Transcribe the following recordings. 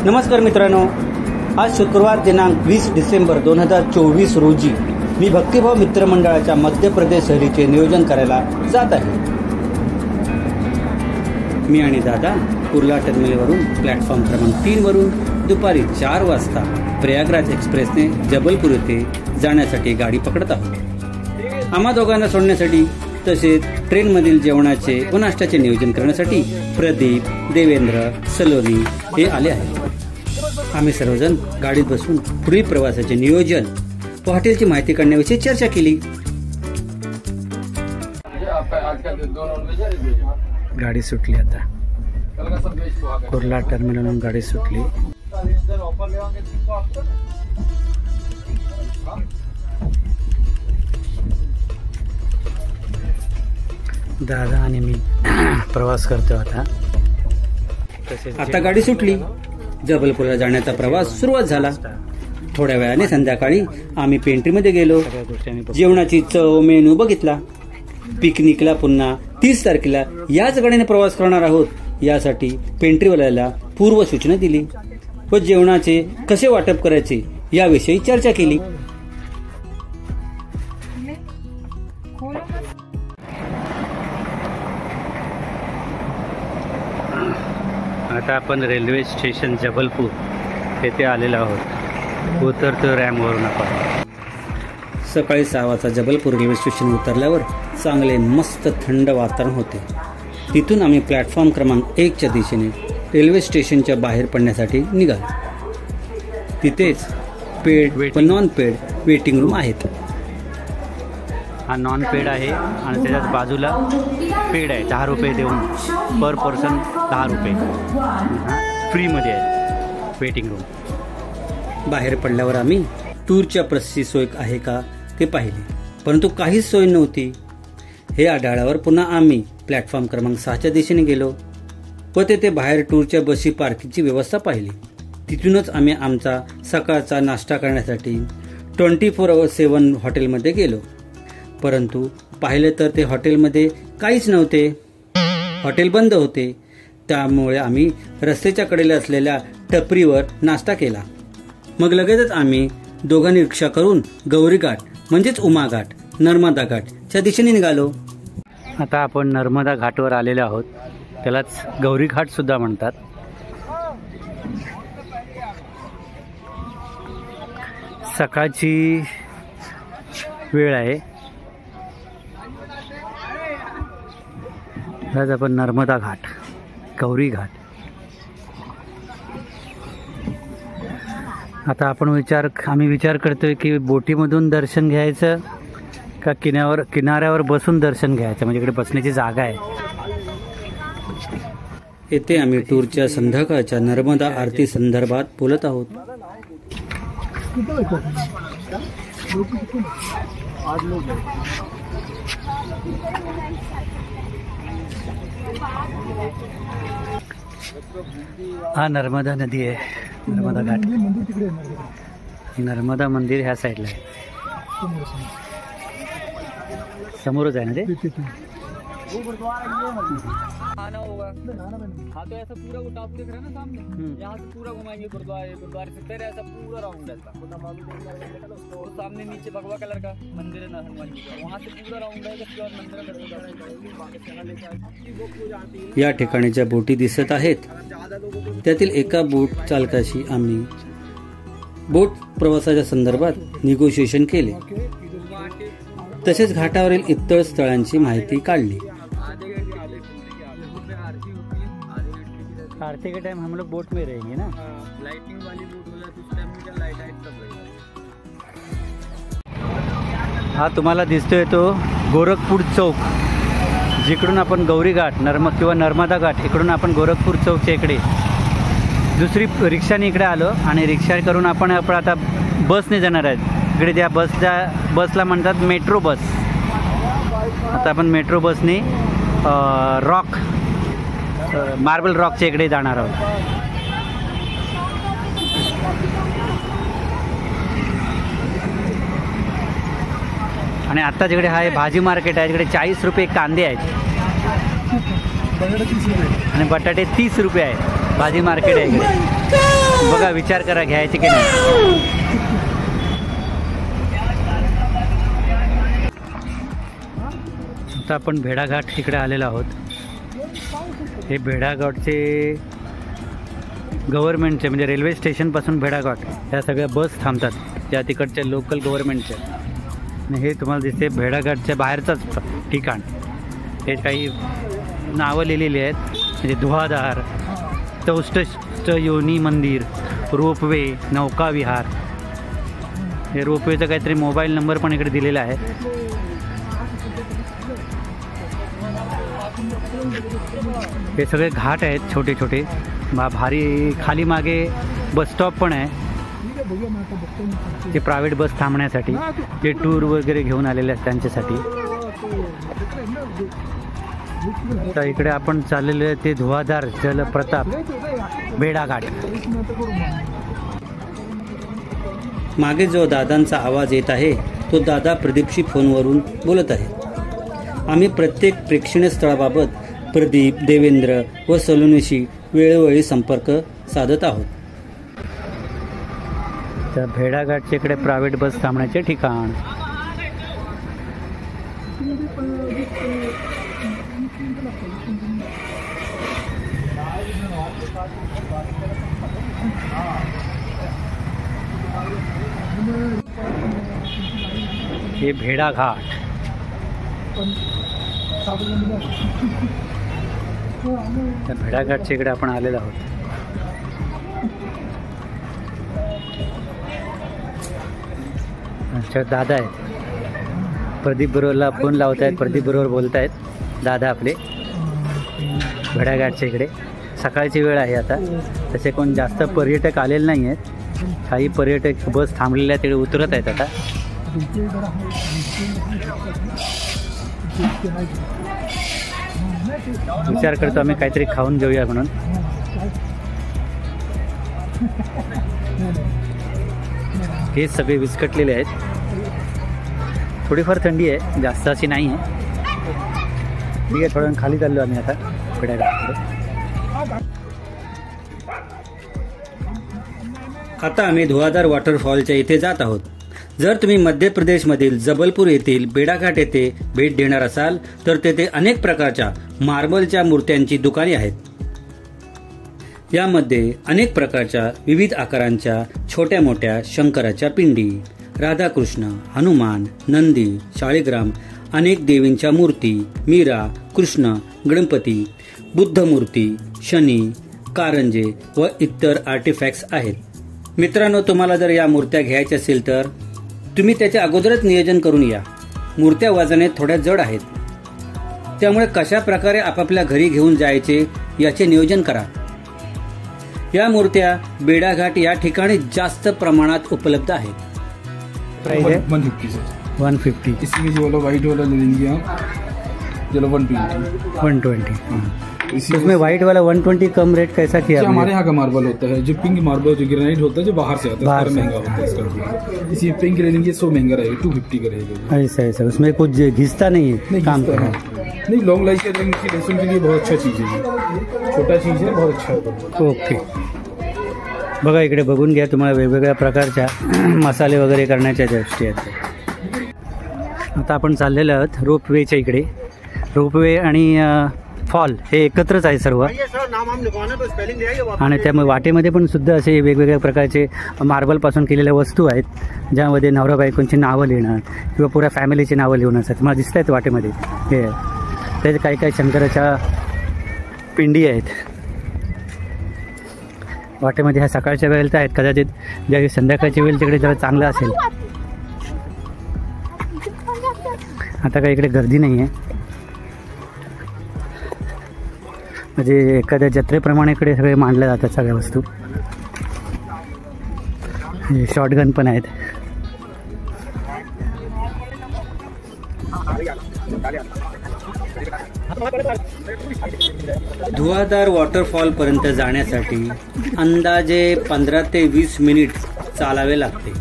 नमस्कार मित्रांनो, आज शुक्रवार दिनांक 20 डिसेंबर 2024 रोजी मी भक्तिभाव मित्रमंडळाच्या मध्य प्रदेश सहलीचे नियोजन करायला जात आहे। मी आणि दादा कुर्ला टर्मिनलवरून प्लॅटफॉर्म क्रमांक 3 वरून दुपारी 4 वाजता प्रयागराज एक्सप्रेसने जबलपूर येथे जाण्यासाठी गाडी पकडत आहोत। आम्हा दोघांना सोडण्यासाठी तसेच ट्रेनमधील जेवणाचे व नाश्त्याचे नियोजन करण्यासाठी प्रदीप, देवेंद्र, सलोनी हे आले आहेत। आम्ही सर्वजण गाडीत बसून पुढील प्रवासाचे नियोजन व हॉटेलची माहिती काढण्याविषयी चर्चा केली। गाडी सुटली, आता कुर्ला टर्मिनलवरून गाडी सुटली। दादा आणि मी प्रवास करतो आता गाडी सुटली। जबलपूरला जाण्याचा प्रवास सुरुवात झाला। थोड्या वेळाने संध्याकाळी आम्ही पेंट्रीमध्ये गेलो। जेवणाची चव, मेनू बघितला। पिकनिकला पुन्हा 30 तारखेला याच गाडीने प्रवास करणार आहोत यासाठी पेंट्रीवाल्याला पूर्व सूचना दिली व जेवणाचे कसे वाटप करायचे याविषयी चर्चा केली। आता आपण रेल्वे स्टेशन जबलपूर येथे आलेलो आहोत। उतरतो रॅमवरून आपण। सकाळी 6 वाजता जबलपूर रेल्वे स्टेशन उतरल्यावर चांगले मस्त थंड वातावरण होते। तिथून आम्ही प्लॅटफॉर्म क्रमांक 1 च्या दिशेने रेल्वे स्टेशनच्या बाहेर पडण्यासाठी निघालो। तिथेच पेड व नॉन पेड वेटिंग रूम आहेत। हा नॉन पेड आहे आणि त्याच्याच बाजूला पेड आहे। 10 रुपये देऊन पर पर्सन 10 रुपये फ्रीमध्ये आहे वेटिंग रूम। बाहेर पडल्यावर आम्ही टूरच्या प्रसिद्ध सोय आहे का ते पाहिले, परंतु काहीच सोय नव्हती। हे आढळल्यावर पुन्हा आम्ही प्लॅटफॉर्म क्रमांक 6 च्या दिशेने गेलो व तेथे बाहेर टूरच्या बसची पार्किंगची व्यवस्था पाहिली। तिथूनच आम्ही आमचा सकाळचा नाश्ता करण्यासाठी 24/7 हॉटेलमध्ये गेलो, परंतु पाहिले तर ते हॉटेलमध्ये काहीच नव्हते। हॉटेल बंद होते। त्यामुळे आम्ही रस्त्याच्या कडेला असलेल्या टपरीवर नाश्ता केला। मग लगेचच आम्ही दोघांनी रिक्षा करून गौरी घाट म्हणजेच उमा घाट, नर्मदा घाटच्या दिशेने निघालो। आता आपण नर्मदा घाटवर आलेलो आहोत। त्यालाच गौरी घाट सुद्धा म्हणतात। सकाळची वेळ आहे। आज आपण नर्मदा घाट, गौरी घाट। आता आम्ही विचार करतोय की बोटीमधून दर्शन घ्यायचं का किनाऱ्यावर बसून दर्शन घ्यायचं, म्हणजे इकडे बसण्याची जागा आहे। येथे आम्ही टूरच्या संध्याकाळच्या नर्मदा आरती संदर्भात बोलत आहोत। हा नर्मदा नदी आहे, नर्मदा घाट। नर्मदा मंदिर ह्या साईडला आहे, समोरच आहे ना ते। आना होगा। हाँ तो ऐसा पूरा वो टापू दिख रहा है ना सामने, यहाँ से पूरा घुमाएंगे गुरुद्वारे से फिर ऐसा पूरा राउंड है। तो सामने नीचे भगवा कलर का मंदिर है ना हनुमान जी का, वहाँ से पूरा राउंड है। उसके बाद मंदिर या ठिकाणी ज्या बोटी दिसत आहेत त्यातील एका बोट चालकाशी आम्ही बोट प्रवासाच्या संदर्भात निगोशिएशन केले, तसेच घाटावरील इतर स्थळांची माहिती काढली। आरती के टाइम हम लोग बोट में रहेंगे ना। लाइटिंग वाली बोट हो जाती उस टाइम में, क्या लाइट आइट सब रहेगा। हा तुम्हाला दिसतोय तो गोरखपूर चौक, जिकडून आपण गौरी घाट किंवा नर्मदा घाट इकडून आपण गोरखपूर चौकच्या इकडे दुसरी रिक्षाने इकडे आलो आणि रिक्षा करून आपण आता बसने जाणार आहेत। इकडे त्या बसला म्हणतात मेट्रो बस। आता आपण मेट्रो बसने मार्बल रॉकच्या इकडे जाणार आहोत। आणि आता जिकडे हा भाजी मार्केट आहे, जिकडे 40 रुपये कांदे आहेत आणि बटाटे 30 रुपये आहे। भाजी मार्केट आहे इकडे। बघा, विचार करा घ्यायचे की नाही. आता आपण भेड़ाघाट तिकडे आलेलो आहोत. हे भेड़ाघाटचे गव्हर्नमेंटचे म्हणजे रेल्वे स्टेशनपासून भेड़ाघाट ह्या सगळ्या बस थांबतात त्या तिकडच्या लोकल गव्हर्नमेंटच्या. आणि हे तुम्हाला दिसते भेड़ाघाटच्या बाहेरचंच ठिकाण. हे काही नावं लिहिलेली आहेत म्हणजे धुवाधार, चौष्ट योनी मंदिर, रोपवे, नौका विहार. हे रोपवेचा काहीतरी मोबाईल नंबर पण इकडे दिलेला आहे. हे सगळे घाट आहेत छोटे छोटे भारी. खाली मागे बस स्टॉप पण आहे ते प्रायव्हेट बस थांबण्यासाठी, जे टूर वगैरे घेऊन आलेले आहेत त्यांच्यासाठी. तर इकडे आपण चाललेलो आहे ते धुवाधार जलप्रताप भेड़ाघाट. मागे जो दादांचा आवाज येत आहे तो दादा प्रदीपशी फोनवरून बोलत आहे. आम्ही प्रत्येक प्रेक्षणीय स्थळाबाबत प्रदीप, देवेंद्र व सलोनीशी वेळोवेळी संपर्क साधत आहोत. तर भेड़ाघाटच्या इकडे प्रायव्हेट बस थांबण्याचे ठिकाण. हे भेड़ाघाट. त्या भेड़ाघाटच्या इकडे आपण आलेलो आहोत. अच्छा, दादा आहेत. प्रदीप बरोबरला फोन लावत आहेत, प्रदीप बरोबर बोलत आहेत दादा आपले. भेड़ाघाटच्या इकडे सकाळची वेळ आहे आता, तसे कोण जास्त पर्यटक आलेले नाही आहेत. काही पर्यटक बस थांबलेल्या तिकडे उतरत आहेत आता. विचार करतो आम्ही काहीतरी खाऊन घेऊया म्हणून. हे सगळे विस्कटलेले आहेत. थोडीफार थंडी आहे, जास्त अशी नाही आहे. ठीक आहे, थोडं खाली चाललो आम्ही आता भेड़ाघाटकडे. आता आम्ही धुवाधार वॉटरफॉलच्या इथे जात आहोत. जर तुम्ही मध्य प्रदेशमधील जबलपूर येथील भेड़ाघाट येथे भेट देणार असाल तर तेथे अनेक प्रकारच्या मार्बलच्या मूर्त्यांची दुकाने आहेत. यामध्ये अनेक प्रकारच्या विविध आकारांच्या छोट्या मोठ्या शंकराच्या पिंडी, राधाकृष्ण, हनुमान, नंदी, शाळीग्राम, अनेक देवींच्या मूर्ती, मीरा, कृष्ण, गणपती, बुद्ध मूर्ती, शनी, कारंजे व इतर आर्टिफॅक्ट्स आहेत. मित्रांनो, तुम्हाला जर या मूर्त्या घ्यायच्या असेल तर तुम्ही त्याच्या अगोदरच नियोजन करून या. मूर्त्या वजने थोड्या जड आहेत, त्यामुळे कशा प्रकारे आपापल्या घरी घेऊन जायचे याचे नियोजन करा. या मूर्त्या भेड़ाघाट या ठिकाणी जास्त प्रमाणात उपलब्ध आहेत. प्राइस है 150. इसमें जो वाला व्हाइट वाला ले लेंगे आप, चलो 120. इसमें व्हाइट वाला 120 कम रेट कैसा किया? हमारे यहाँ का मार्बल होता है, जो पिंक मार्बल जो ग्रेनाइट होता है जो बाहर से आता है, महंगा होता है इसका. इसी पिंक ले लेंगे 100 महंगा रहेगा, 250 का रहेगा. ऐसा ऐसा उसमें कुछ घिसता नहीं है, नहीं काम है. नहीं, लॉन्ग लाइफ के लहसुन के लिए बहुत अच्छा चीज़ है, छोटा चीज़ है, बहुत अच्छा है. ओके, बघा इकडे बघून घ्या. तुम्हाला वेगवेगळ्या प्रकारच्या मसाले वगैरे करण्याच्या गोष्टी आहेत. आता आपण चाललेलो आहोत रोपवेच्या इकडे. रोपवे आणि फॉल हे एकत्रच आहे सर्व. आणि त्यामुळे वाटेमध्ये पण सुद्धा असे वेगवेगळ्या प्रकारचे मार्बलपासून केलेल्या वस्तू आहेत, ज्यामध्ये नवरा बायकोंची नावं लिहिणं किंवा पुऱ्या फॅमिलीची नावं लिहून असतात. मला दिसत आहेत वाटेमध्ये. हे त्याचे काही काही शंकराच्या पिंडी आहेत वाटेमध्ये. ह्या सकाळच्या वेळेला तर आहेत, कदाचित ज्या संध्याकाळची वेळ तिकडे जरा चांगलं असेल. आता काही इकडे गर्दी नाही आहे, म्हणजे एखाद्या जत्रेप्रमाणे इकडे सगळे मांडल्या जातात सगळ्या वस्तू. शॉटगन पण आहेत. धुवाधार वॉटरफॉल पर्यंत जाण्यासाठी अंदाजे 15 ते 20 मिनिट चालावे लागते.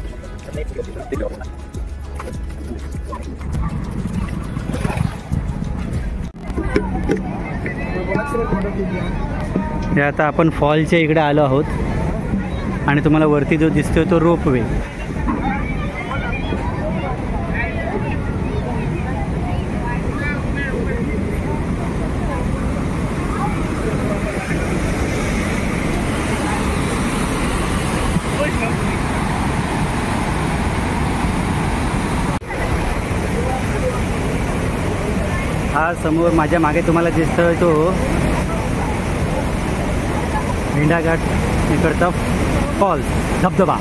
हे आता आपण फॉलच्या इकडे आलो आहोत. आणि तुम्हाला वरती जो दिसतोय तो रोपवे. हा समोर माझ्या मागे तुम्हाला दिसतोय तो भेंडाघाट इकडचा फॉल्स धबधबा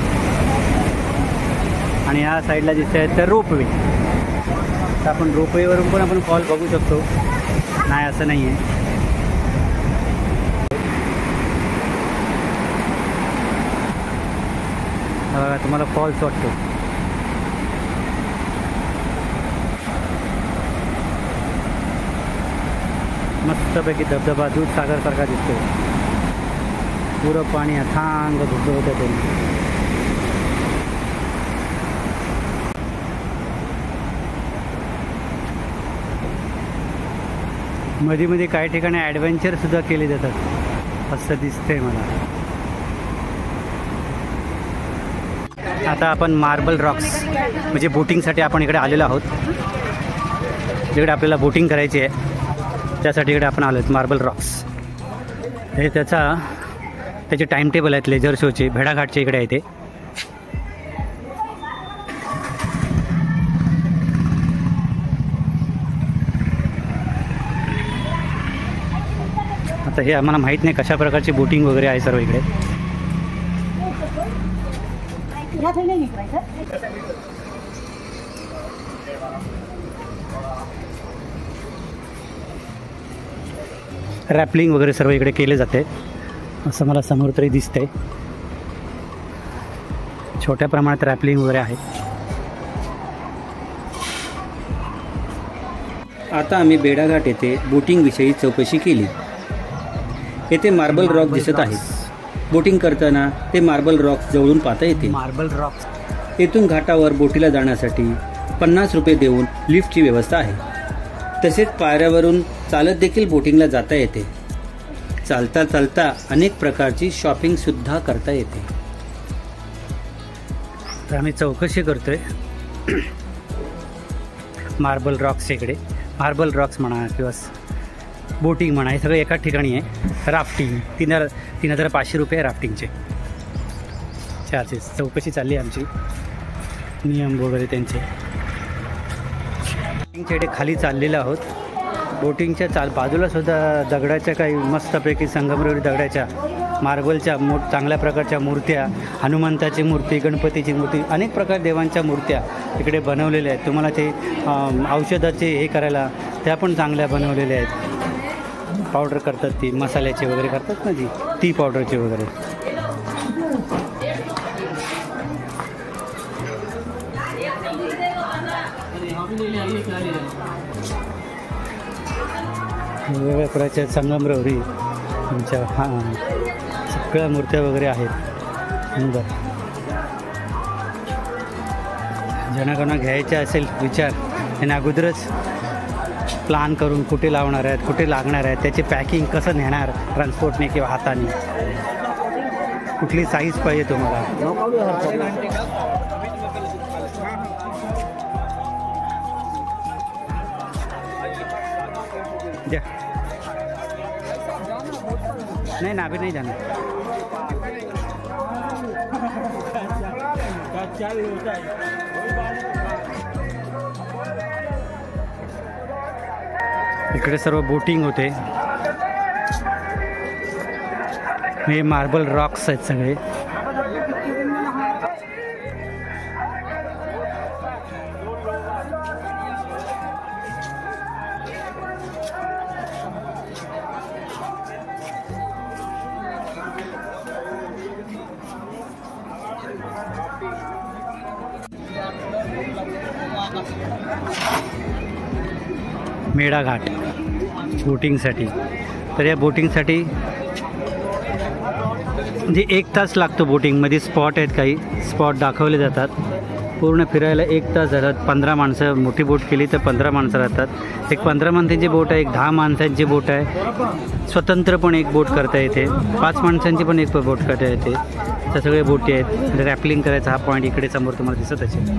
आणि या साईडला दिसतंय तर रोपवे. तर आपण रोपवेवरून पण आपण फॉल बघू शकतो, नाही असं नाही आहे. बघा तुम्हाला फॉल्स वाटतो. मस्तपैकी धबधबा दूधसागरसारखा दिसतो. पुरं पाणी अथांग धबधबा होतं. मध्ये मध्ये काही ठिकाणी ॲडव्हेंचर सुद्धा केले जातात असं दिसतंय मला. आता आपण मार्बल रॉक्स म्हणजे बोटिंगसाठी आपण इकडे आलेलो आहोत. जिकडे आपल्याला बोटिंग करायची आहे त्यासाठी इकडे आपण आलो आहेत. मार्बल रॉक्स हे त्याचे टाईम टेबल आहेत लेझर शोचे. भेडाघाटचे इकडे आहे ते. आता हे आम्हाला माहीत नाही कशा प्रकारची बोटिंग वगैरे आहे सर्व इकडे. रॅपलिंग वगैरे सर्व इकडे केले जाते असं मला समोर तरी दिसतंय. छोट्या प्रमाणात रॅपलिंग वगैरे आहे. आता आम्ही भेडाघाट येथे बोटिंगविषयी चौकशी केली. येथे मार्बल रॉक दिसत आहेत. बोटिंग करताना ते मार्बल रॉक जवळून पाहता येते. मार्बल रॉक येथून घाटावर बोटीला जाण्यासाठी 50 रुपये देऊन लिफ्टची व्यवस्था आहे. तसेच पायऱ्यावरून चालत देखील बोटिंगला जाता येते. चालता चालता अनेक प्रकारची शॉपिंग सुद्धा करता येते. तर आम्ही चौकशी करतोय मार्बल रॉक्स इकडे. मार्बल रॉक्स म्हणा किंवा बोटिंग म्हणा हे सगळं एकाच ठिकाणी आहे. राफ्टिंग 3,500 रुपये राफ्टिंगचे चार्जेस. चौकशी चालली आहे आमची, नियम वगैरे त्यांचे. बोटिंगच्या इकडे खाली चाललेलो आहोत. बोटिंगच्या बाजूला सुद्धा दगडाच्या काही मस्तपैकी संगमरवरी दगडाच्या मार्बलच्या चांगल्या प्रकारच्या मूर्त्या, हनुमंताची मूर्ती, गणपतीची मूर्ती, अनेक प्रकार देवांच्या मूर्त्या इकडे बनवलेल्या आहेत. तुम्हाला ते औषधाचे हे करायला त्या पण चांगल्या बनवलेल्या आहेत. पावडर करतात ती मसाल्याची वगैरे करतात ना ती पावडरची वगैरे. वेगवेगळ्या प्रकारच्या संगमरवरी तुमच्या सगळ्या मूर्त्या वगैरे आहेत. सुंदर. ज्यांना घ्यायचा असेल विचार त्यांनी अगोदरच प्लान करून कुठे लावणार आहेत, कुठे लागणार आहेत, त्याची पॅकिंग कसं नेणार ट्रान्सपोर्टने किंवा हाताने, कुठली साईज पाहिजे तुम्हाला. द्या. नहीं ना अभी नहीं जाना. इकडे सर्व बोटिंग होते. हे मार्बल रॉक्स आहेत सगळे. मेढाघाट बोटिंगसाठी. तर या बोटिंगसाठी म्हणजे 1 तास लागतो. बोटिंगमध्ये स्पॉट आहेत, काही स्पॉट दाखवले जातात. पूर्ण फिरायला 1 तास झाला. 15 माणसं, मोठी बोट केली तर 15 माणसं राहतात. एक 15 माणसांची बोट आहे, एक 10 माणसांची बोट आहे. स्वतंत्र पण एक बोट करता येते, 5 माणसांची पण एक बोट करता येते. त्या सगळ्या बोटी आहेत. रॅपलिंग करायचा हा पॉईंट इकडे समोर तुम्हाला दिसत असेल,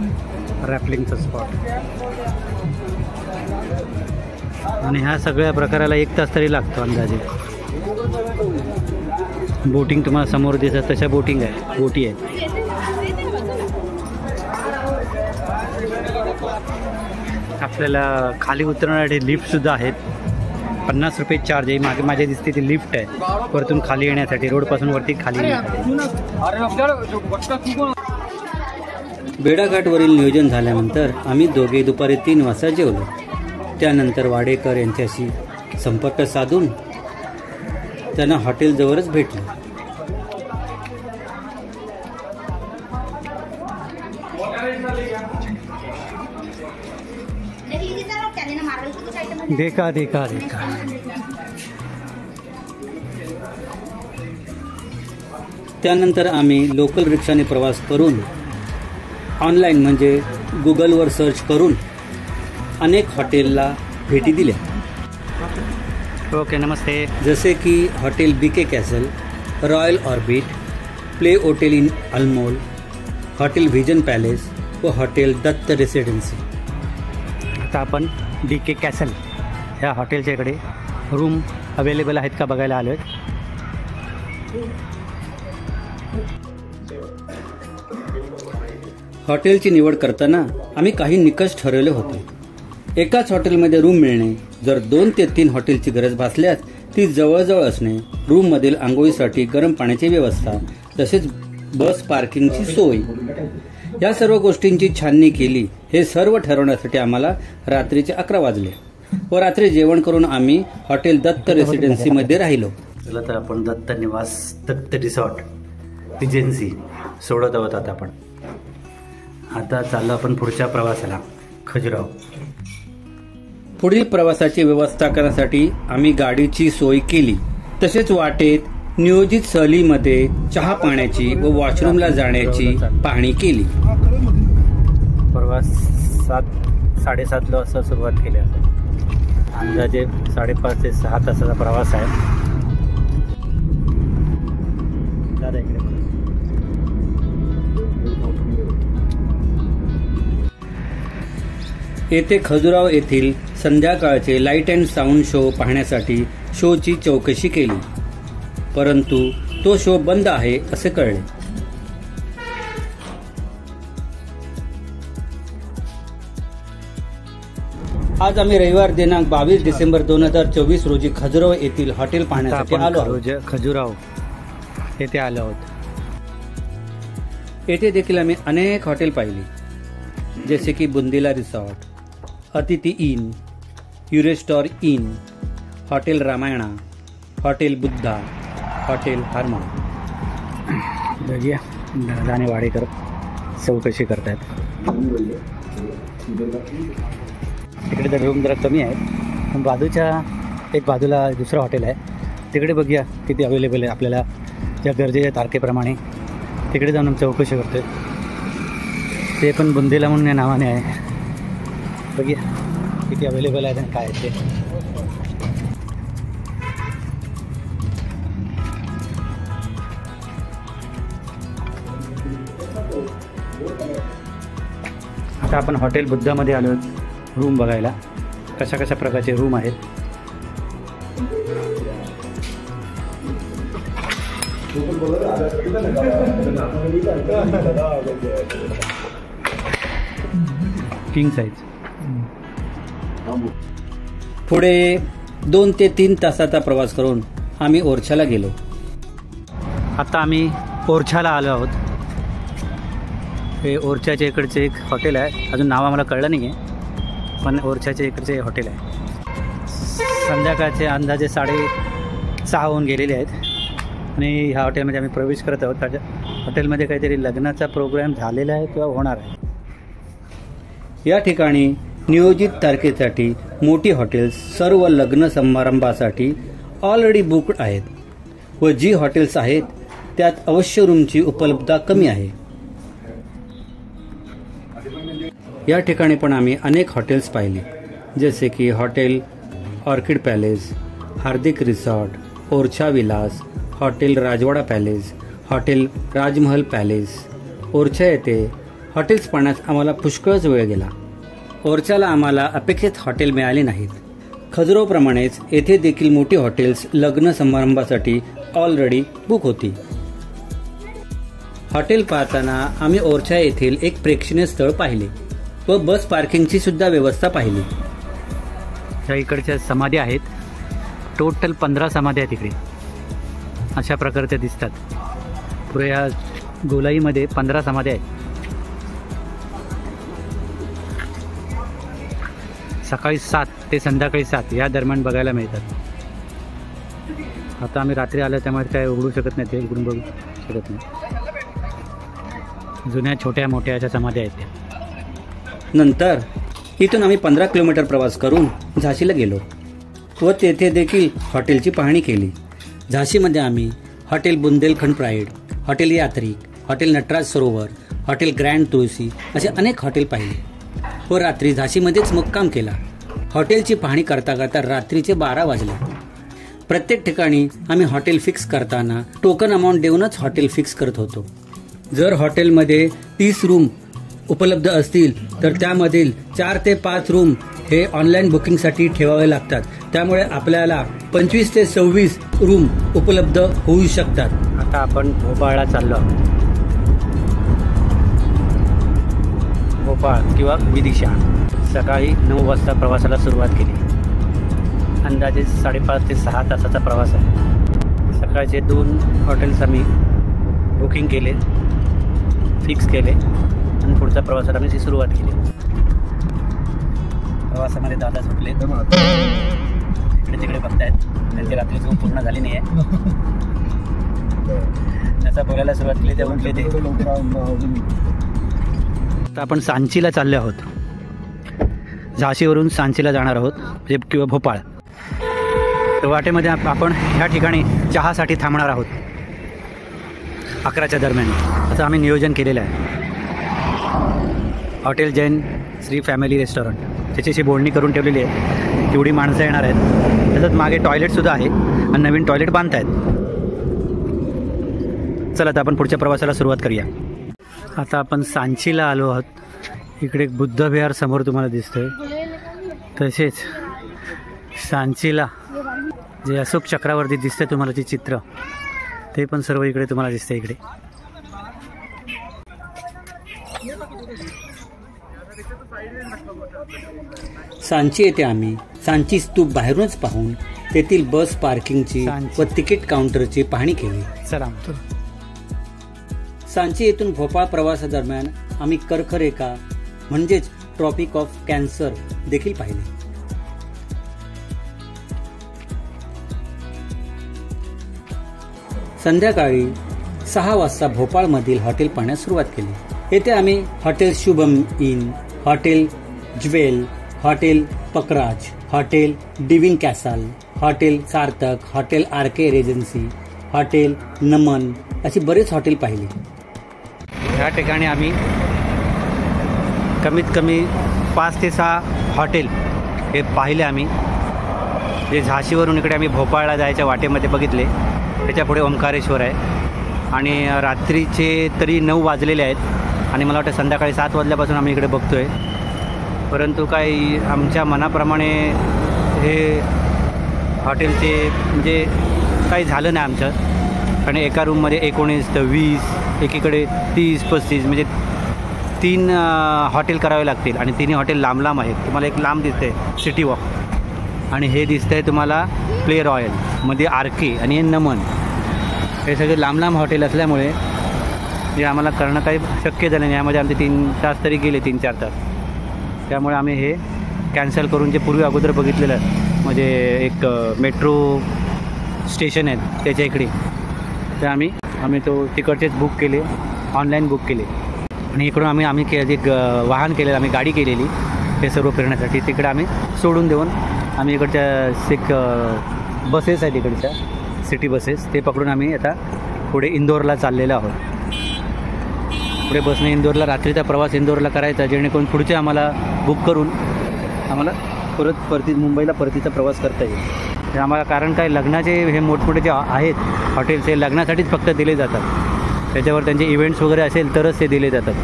रॅपलिंगचा स्पॉट. आणि ह्या सगळ्या प्रकाराला 1 तास तरी लागतो अंदाजे. बोटिंग तुम्हाला समोर दिसत तशा बोटी आहेत. आपल्याला खाली उतरण्यासाठी लिफ्टसुद्धा आहेत. 50 रुपये चार्ज आहे. मागे माझे दिसते ती लिफ्ट आहे वरतून खाली येण्यासाठी, रोडपासून वरती खाली येण्यासाठी. बेडाघाटवरील नियोजन झाल्यानंतर आम्ही दोघे दुपारी 3 वाजता जेवलो. त्यानंतर वाडेकर यांच्याशी संपर्क साधून त्यांना हॉटेलजवळच भेटलो. देखा देखा देखा. त्यानंतर आम्ही लोकल रिक्षाने प्रवास करून ऑनलाईन म्हणजे गुगलवर सर्च करून अनेक हॉटेलला भेटी दिल्या. ओके, नमस्ते. जसे की hotel BK castle, royal orbit, play hotel inn अल्मोल, हॉटेल व्हिजन पॅलेस व हॉटेल दत्त रेसिडेन्सी. आता आपण BK कॅसल ह्या हॉटेलच्या इकडे रूम अवेलेबल आहेत का बघायला आलो आहेत. हॉटेलची निवड करताना आम्ही काही निकष ठरवले होते. एकाच हॉटेलमध्ये रूम मिळणे, जर 2 ते 3 हॉटेलची गरज भासल्यास ती जवळजवळ असणे, रूममधील आंघोळीसाठी गरम पाण्याची व्यवस्था, तसेच बस पार्किंगची सोय, या सर्व गोष्टींची छाननी केली. हे सर्व ठरवण्यासाठी आम्हाला रात्रीचे 11 वाजले व रात्री जेवण करून आम्ही हॉटेल दत्त रेसिडेन्सीमध्ये राहिलो. चला तर आपण दत्त निवास, दत्त रिसॉर्ट एजन्सी सोडत आहोत. आता चाललो आपण पुढच्या प्रवासाला, खजुराहो. पुढील प्रवासाची व्यवस्था करण्यासाठी आम्ही गाडीची सोय केली. तसेच वाटेत नियोजित सहलीमध्ये चहा पाण्याची व वॉशरूमला जाण्याची पाहणी केली. प्रवास 7-7:30 वाजता सुरुवात केली. अंदाजे 5.5 ते 6 तासाचा प्रवास आहे. दादा इकडे. येथे खजुराहो येथील संध्याकाळचे लाईट अँड साऊंड शो पाहण्यासाठी शोची चौकशी केली, परंतु तो शो बंद आहे असे कळले. आज आम्ही रविवार दिनांक 22 डिसेंबर 2024 रोजी खजुराहो येथील हॉटेल पाहण्यासाठी आलो आहोत. खजुराहो येथे आलो आहोत. येथे देखील आम्ही अनेक हॉटेल पाहिली, जसे की बुंदिला रिसॉर्ट, अतिथी इन, युरेस्टॉर inn, hotel Ramayana, hotel Buddha, hotel हार्मोन. बघूया दादा आणि वाडेकर चौकशी करतायत. तिकडे तर रूम जरा कमी आहेत, पण बाजूला दुसरं हॉटेल आहे, तिकडे बघूया किती अवेलेबल आहे आपल्याला ज्या गरजेच्या तारखेप्रमाणे. तिकडे जाऊन चौकशी करतोय. ते पण बुंदेला म्हणून या नावाने आहे. बघूया किती अवेलेबल आहेत आणि काय आहे ते. आता आपण हॉटेल बुद्धामध्ये आलो रूम बघायला, कशा कशा प्रकारचे रूम आहेत. King size. पुढे 2 ते 3 तासाचा प्रवास करून आम्ही ओरछाला गेलो. आता आम्ही ओरछाला आलो आहोत. हे ओरछाच्या इकडचे एक हॉटेल आहे, अजून नाव आम्हाला कळलं नाही आहे, पण ओरछाच्या इकडचे हॉटेल आहे. संध्याकाळचे अंदाजे 6:30 होऊन गेलेले आहेत आणि ह्या हॉटेलमध्ये आम्ही प्रवेश करत आहोत. त्याच्या हॉटेलमध्ये काहीतरी लग्नाचा प्रोग्राम झालेला आहे किंवा होणार आहे. या ठिकाणी नियोजित तारखेसाठी मोठी हॉटेल्स सर्व लग्न समारंभासाठी ऑलरेडी बुकड आहेत व जी हॉटेल्स आहेत त्यात अवश्य रूमची उपलब्धता कमी आहे. या ठिकाणी पण आम्ही अनेक हॉटेल्स पाहिले, जसे की हॉटेल ऑर्किड पॅलेस, हार्दिक रिसॉर्ट, ओरछा विलास, हॉटेल राजवाडा पॅलेस, हॉटेल राजमहल पॅलेस. ओरछा येथे हॉटेल्स पाहण्यास आम्हाला पुष्कळच वेळ गेला. ओरछाला आम्हाला अपेक्षित हॉटेल मिळाले नाहीत. खजुराहोप्रमाणेच येथे देखील मोठी हॉटेल्स लग्न समारंभासाठी ऑलरेडी बुक होती. हॉटेल पाहताना आम्ही ओरछा येथील एक प्रेक्षणीय स्थळ पाहिले व बस पार्किंगची सुद्धा व्यवस्था पाहिली. त्या इकडच्या समाध्या आहेत, टोटल 15 समाध्या आहेत इकडे. अशा प्रकारच्या दिसतात. पुढे या गोलाईमध्ये 15 समाध्या आहेत. सकाळी 7 ते संध्याकाळी 7 या दरम्यान बघायला मिळतात. आता आम्ही रात्री आलो त्यामुळे काय उघडू शकत नाही, ते उघडून बघू शकत नाही. जुन्या छोट्या मोठ्या अशा समाध्या आहेत त्या. नंतर इथून आम्ही 15 किलोमीटर प्रवास करून झाशीला गेलो व तेथे देखील हॉटेलची पाहणी केली. झाशीमध्ये आम्ही hotel Bundelkhand pride, hotel Yatrik, hotel Nataraj Sarovar, hotel grand तुळसी असे अनेक हॉटेल पाहिले व रात्री झाशीमध्येच मुक्काम केला. हॉटेलची पाहणी करता करता रात्रीचे 12 वाजले. प्रत्येक ठिकाणी आम्ही हॉटेल फिक्स करताना टोकन अमाऊंट देऊनच हॉटेल फिक्स करत होतो. जर हॉटेलमध्ये 30 रूम उपलब्ध असतील तर त्यामधील 4 ते 5 रूम हे ऑनलाईन बुकिंगसाठी ठेवावे लागतात. त्यामुळे आपल्याला 25 ते 26 रूम उपलब्ध होऊ शकतात. आता आपण भोपाळला चाललो आहोत. भोपाळ किंवा विदिशा. सकाळी 9 वाजता प्रवासाला सुरुवात केली. अंदाजे 5.5 ते 6 तासाचा प्रवास आहे. सकाळचे 2 हॉटेल्स आम्ही बुकिंग केले, फिक्स केले आणि पुढच्या प्रवासाला आम्ही सुरुवात केली. प्रवासामध्ये दादा झोपले, इकडे तिकडे बघतायत. त्यांची रात्री झोप पूर्ण झाली नाही आहे. त्याचा बोलायला सुरुवात केली ते उठले ते. आता आपण सांचीला चाललो आहोत. झाशीवरून सांचीला जाणार आहोत किंवा भोपाळ. तर वाटेमध्ये आपण ह्या ठिकाणी चहासाठी थांबणार आहोत 11च्या दरम्यान. असं आम्ही नियोजन केलेलं आहे. Hotel Jain Shri family restaurant त्याच्याशी बोलणी करून ठेवलेली आहे. एवढी माणसं येणार आहेत. तसंच मागे टॉयलेटसुद्धा आहे आणि नवीन टॉयलेट बांधत आहेत. चला आता आपण पुढच्या प्रवासाला सुरुवात करूया. आता आपण सांचीला आलो आहोत. इकडे एक बुद्ध विहार समोर तुम्हाला दिसतंय. तसेच सांचीला जे अशोक चक्रावरती दिसतंय तुम्हाला ते चित्र, ते पण सर्व इकडे तुम्हाला दिसतंय. इकडे सांची येथे आम्ही सांची स्तूप बाहेरूनच पाहून तेथील बस पार्किंगची व तिकीट काउंटरची पाहणी केली. चला. सांची येथून भोपाळ प्रवासादरम्यान आम्ही कर्करेखा म्हणजेच ट्रॉपिक ऑफ कॅन्सर देखील पाहिले. संध्याकाळी 6 वाजता भोपाळमधील हॉटेल पाहण्यास सुरुवात केली. येथे आम्ही hotel Shubham inn, hotel jewel, hotel Pakraj, hotel divine castle, hotel Sarthak, hotel RK regency, hotel Naman अशी बरेच हॉटेल पाहिली. ह्या ठिकाणी आम्ही कमीत कमी 5 ते 6 हॉटेल हे पाहिले. आम्ही जे झाशीवरून इकडे आम्ही भोपाळला जायच्या वाटेमध्ये बघितले. त्याच्या पुढे ओंकारेश्वर आहे आणि रात्रीचे तरी 9 वाजलेले आहेत आणि मला वाटतं संध्याकाळी 7 वाजल्यापासून आम्ही इकडे बघतो आहे. परंतु काही आमच्या मनाप्रमाणे हे हॉटेलचे म्हणजे काही झालं नाही आमचं. आणि एका रूममध्ये 19 ते 20, एकीकडे 30-35 म्हणजे 3 हॉटेल करावे लागतील आणि तिन्ही हॉटेल लांब लांब आहेत. तुम्हाला एक लांब दिसतंय सिटी वॉक आणि हे दिसतंय तुम्हाला प्ले रॉयल मध्ये आरके आणि हे नमन. हे सगळे लांब लांब हॉटेल असल्यामुळे जे आम्हाला करणं काही शक्य झालं नाही. यामध्ये आमचे 3 तास तरी गेले, 3-4 तास. त्यामुळे आम्ही हे कॅन्सल करून जे पूर्वी अगोदर बघितलेलं म्हणजे एक मेट्रो स्टेशन आहे त्याच्या इकडे, तर आम्ही तो तिकडचेच बुक केले, ऑनलाईन बुक केले. आणि इकडून आम्ही एक वाहन केलेलं, आम्ही गाडी केलेली हे सर्व फिरण्यासाठी. तिकडे आम्ही सोडून देऊन आम्ही इकडच्या एक बसेस आहेत इकडच्या सिटी बसेस, ते पकडून आम्ही आता पुढे इंदोरला चाललेलो आहोत. पुढे बसने इंदोरला रात्रीचा प्रवास इंदोरला करायचा, जेणेकरून पुढचे आम्हाला बुक करून आम्हाला परत मुंबईला परतीचा प्रवास करता येईल. हे आम्हाला कारण काय, लग्नाचे हे मोठमोठे जे आहेत हॉटेल्स हे लग्नासाठीच फक्त दिले जातात. त्याच्यावर त्यांचे इव्हेंट्स वगैरे असेल तरच ते दिले जातात.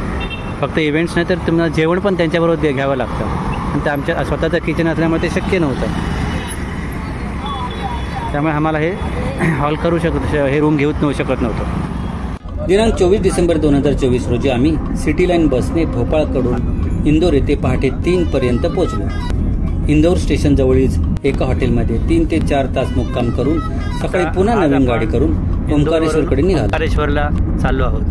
फक्त इव्हेंट्स नाही तर तुम्हाला जेवण पण त्यांच्याबरोबर घ्यावं लागतं. आणि ते आमच्या स्वतःचं किचन असल्यामुळे ते शक्य नव्हतं. त्यामुळे आम्हाला हे हॉल हे रूम घेऊ शकत नव्हतं. दिनांक 24 डिसेंबर 2024 रोजी आम्ही सिटी लाईन बसने भोपाळकडून इंदोर येथे पहाटे 3 पर्यंत पोहोचलो. इंदोर स्टेशन जवळीच एका हॉटेलमध्ये 3 ते 4 तास मुक्काम करून सकाळी पुन्हा नवीन गाडी करून ओंकारेश्वरकडे निघालो. ओंकारेश्वरला चाललो आहोत.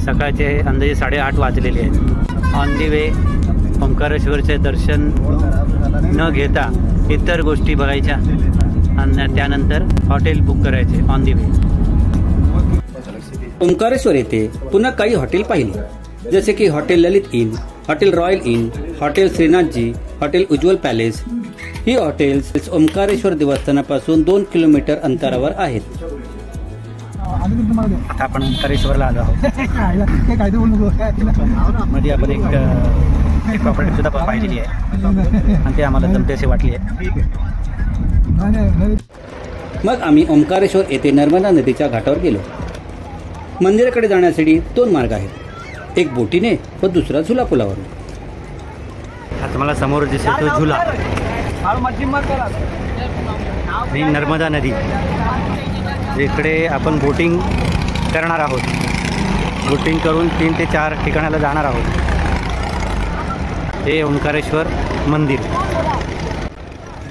सकाळचे अंदाजे 8:30 वाजलेले आहेत. ऑन दी वे ओंकारेश्वरचे दर्शन न घेता इतर गोष्टी बघायच्या आणि त्यानंतर हॉटेल बुक करायचे ऑन दी वे. ओंकारेश्वर येथे पुन्हा काही हॉटेल पाहिले, जसे की hotel Lalit inn, hotel royal inn, hotel Shrinathji, hotel Ujjwal palace. ही हॉटेल्स ओंकारेश्वर देवस्थानापासून 2 किलोमीटर अंतरावर आहेत. आता आपण ओंकारेश्वरला आलो आहोत. मध्ये आपण एक प्रॉपर्टी सुद्धा पाहिलेली आहे आणि ते आम्हाला जमते असे वाटली आहे. मग आम्ही ओंकारेश्वर येथे नर्मदा नदीच्या घाटावर गेलो. मंदिराकडे जाण्यासाठी 2 मार्ग आहेत, एक बोटीने व दुसरा झुला पुलावरून. आता मला समोर दिसतो तो झुला. ही नर्मदा नदी, इकडे आपण बोटिंग करणार आहोत. बोटिंग करून 3 ते 4 ठिकाणाला जाणार आहोत. हे ओंकारेश्वर मंदिर.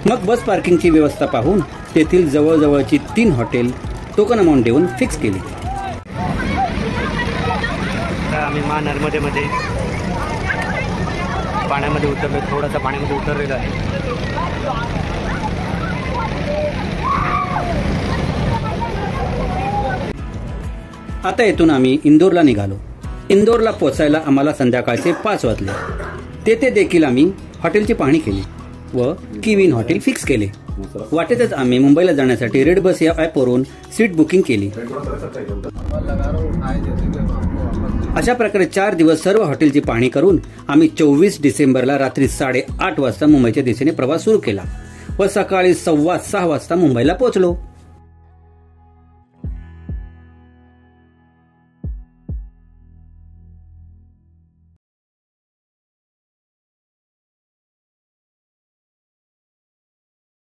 मग बस पार्किंगची व्यवस्था पाहून तेथील जवळजवळची 3 हॉटेल टोकन अमाऊंट देऊन फिक्स केली. आम्ही नर्मदेमध्ये पाण्यामध्ये उतरलो, थोडासा पाण्यामध्ये उतरलेला आहे. आता येथून आम्ही इंदोरला निघालो. इंदोरला पोचायला आम्हाला संध्याकाळचे 5 वाजले. तेथे देखील आम्ही हॉटेलची पाहणी केली व किविन हॉटेल फिक्स केले. वाटेतच आम्ही मुंबईला जाण्यासाठी रेड बस या ॲपवरून सीट बुकिंग केली. अशा प्रकारे 4 दिवस सर्व हॉटेलची पाहणी करून आम्ही 24 डिसेंबरला रात्री 8:30 वाजता मुंबईच्या दिशेने प्रवास सुरू केला व सकाळी 6:15 वाजता मुंबईला पोहोचलो.